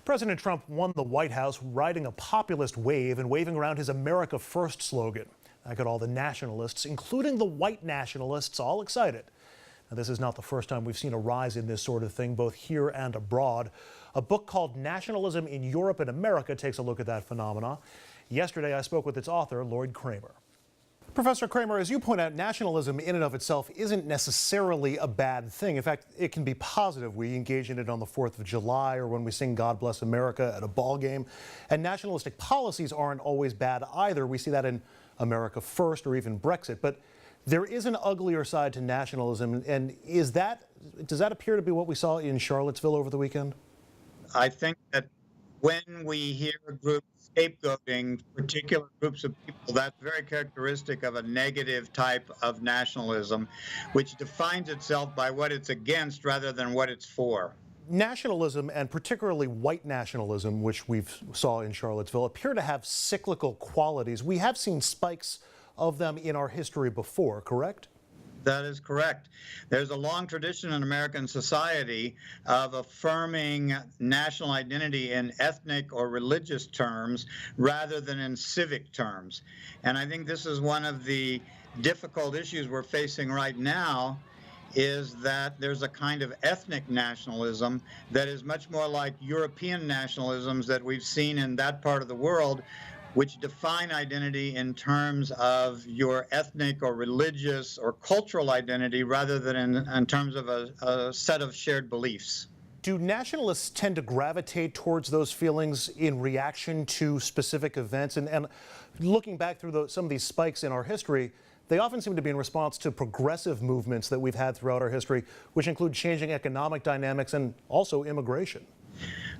President Trump won the White House riding a populist wave and waving around his America First slogan. That got all the nationalists, including the white nationalists, all excited. Now, this is not the first time we've seen a rise in this sort of thing, both here and abroad. A book called Nationalism in Europe and America takes a look at that phenomena. Yesterday, I spoke with its author, Lloyd Kramer. Professor Kramer, as you point out, nationalism in and of itself isn't necessarily a bad thing. In fact, it can be positive. We engage in it on the 4th of July or when we sing God Bless America at a ball game. And nationalistic policies aren't always bad either. We see that in America First or even Brexit. But there is an uglier side to nationalism. And does that appear to be what we saw in Charlottesville over the weekend? I think that when we hear groups scapegoating particular groups of people, that's very characteristic of a negative type of nationalism, which defines itself by what it's against rather than what it's for. Nationalism, and particularly white nationalism, which we saw in Charlottesville, appear to have cyclical qualities. We have seen spikes of them in our history before, correct? That is correct. There's a long tradition in American society of affirming national identity in ethnic or religious terms rather than in civic terms. And I think this is one of the difficult issues we're facing right now, is that there's a kind of ethnic nationalism that is much more like European nationalisms that we've seen in that part of the world, which define identity in terms of your ethnic or religious or cultural identity rather than in terms of a set of shared beliefs. Do nationalists tend to gravitate towards those feelings in reaction to specific events? And looking back through some of these spikes in our history, they often seem to be in response to progressive movements that we've had throughout our history, which include changing economic dynamics and also immigration.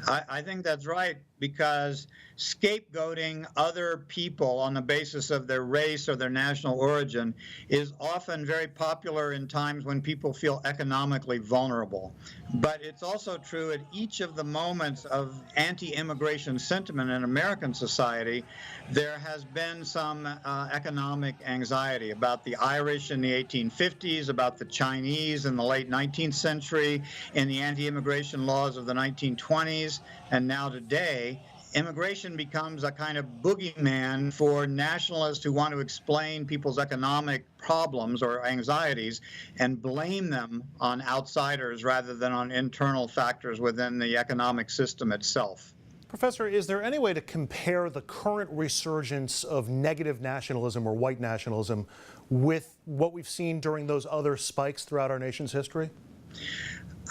I think that's right, because scapegoating other people on the basis of their race or their national origin is often very popular in times when people feel economically vulnerable. But it's also true at each of the moments of anti-immigration sentiment in American society, there has been some economic anxiety about the Irish in the 1850s, about the Chinese in the late 19th century, in the anti-immigration laws of the 1920s, and now today. Immigration becomes a kind of boogeyman for nationalists who want to explain people's economic problems or anxieties and blame them on outsiders rather than on internal factors within the economic system itself. Professor, is there any way to compare the current resurgence of negative nationalism or white nationalism with what we've seen during those other spikes throughout our nation's history?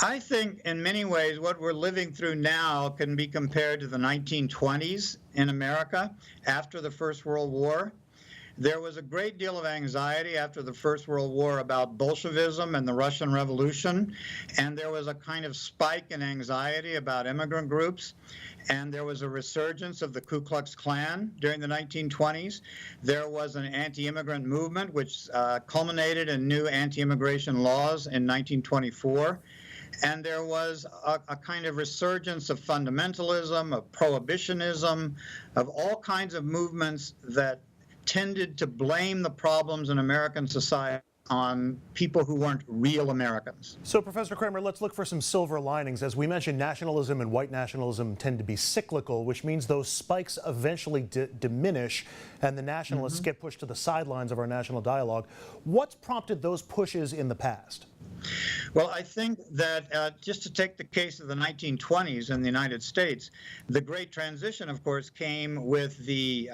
I think in many ways what we're living through now can be compared to the 1920s in America after the First World War. There was a great deal of anxiety after the First World War about Bolshevism and the Russian Revolution, and there was a kind of spike in anxiety about immigrant groups, and there was a resurgence of the Ku Klux Klan during the 1920s. There was an anti-immigrant movement which culminated in new anti-immigration laws in 1924. And there was a kind of resurgence of fundamentalism, of prohibitionism, of all kinds of movements that tended to blame the problems in American society on people who weren't real Americans. So, Professor Kramer, let's look for some silver linings. As we mentioned, nationalism and white nationalism tend to be cyclical, which means those spikes eventually diminish and the nationalists get pushed to the sidelines of our national dialogue. What's prompted those pushes in the past? Well, I think that just to take the case of the 1920s in the United States, the Great Transition, of course, came with the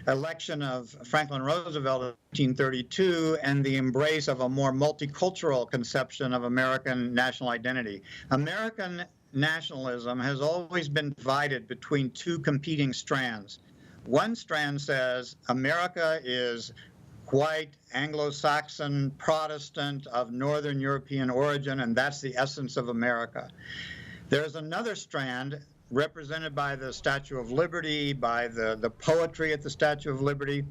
election of Franklin Roosevelt in 1932 and the embrace of a more multicultural conception of American national identity. American nationalism has always been divided between two competing strands. One strand says America is white, Anglo-Saxon, Protestant of Northern European origin, and that's the essence of America. There's another strand represented by the Statue of Liberty, by the poetry at the Statue of Liberty,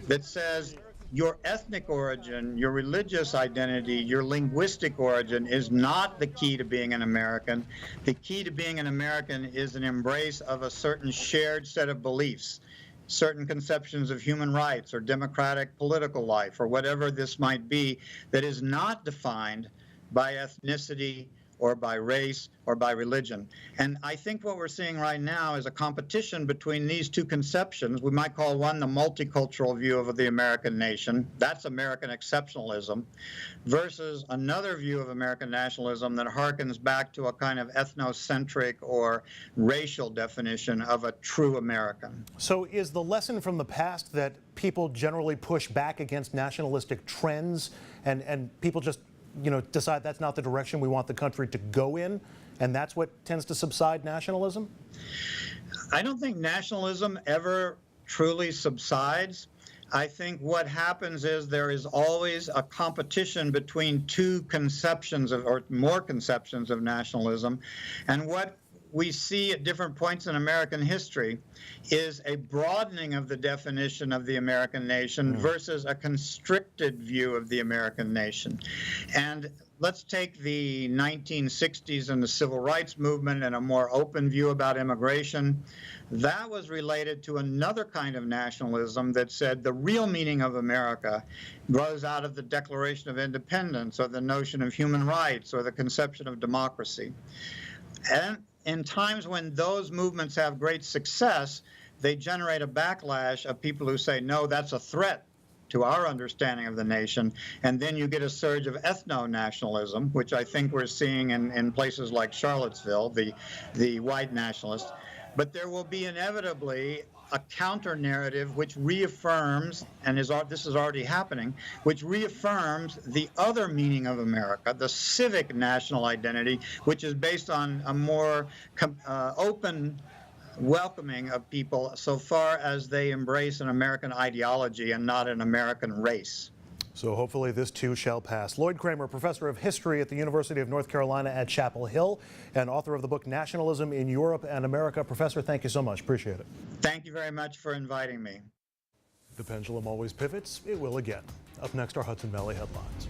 that says your ethnic origin, your religious identity, your linguistic origin is not the key to being an American. The key to being an American is an embrace of a certain shared set of beliefs, certain conceptions of human rights or democratic political life or whatever this might be, that is not defined by ethnicity or by race or by religion. And I think what we're seeing right now is a competition between these two conceptions. We might call one the multicultural view of the American nation. That's American exceptionalism, versus another view of American nationalism that harkens back to a kind of ethnocentric or racial definition of a true American. So is the lesson from the past that people generally push back against nationalistic trends and people just, decide that's not the direction we want the country to go in, and that's what tends to subside nationalism? I don't think nationalism ever truly subsides. I think what happens is there is always a competition between two conceptions of, or more conceptions of nationalism. And what we see at different points in American history is a broadening of the definition of the American nation versus a constricted view of the American nation. And let's take the 1960s and the civil rights movement and a more open view about immigration. That was related to another kind of nationalism that said the real meaning of America grows out of the Declaration of Independence or the notion of human rights or the conception of democracy. And in times when those movements have great success, they generate a backlash of people who say, no, that's a threat to our understanding of the nation. And then you get a surge of ethno-nationalism, which I think we're seeing in places like Charlottesville, the white nationalists. But there will be inevitably a counter-narrative which reaffirms, and this is already happening, which reaffirms the other meaning of America, the civic national identity, which is based on a more open welcoming of people so far as they embrace an American ideology and not an American race. So hopefully this too shall pass. Lloyd Kramer, professor of history at the University of North Carolina at Chapel Hill and author of the book Nationalism in Europe and America. Professor, thank you so much. Appreciate it. Thank you very much for inviting me. The pendulum always pivots. It will again. Up next, our Hudson Valley headlines.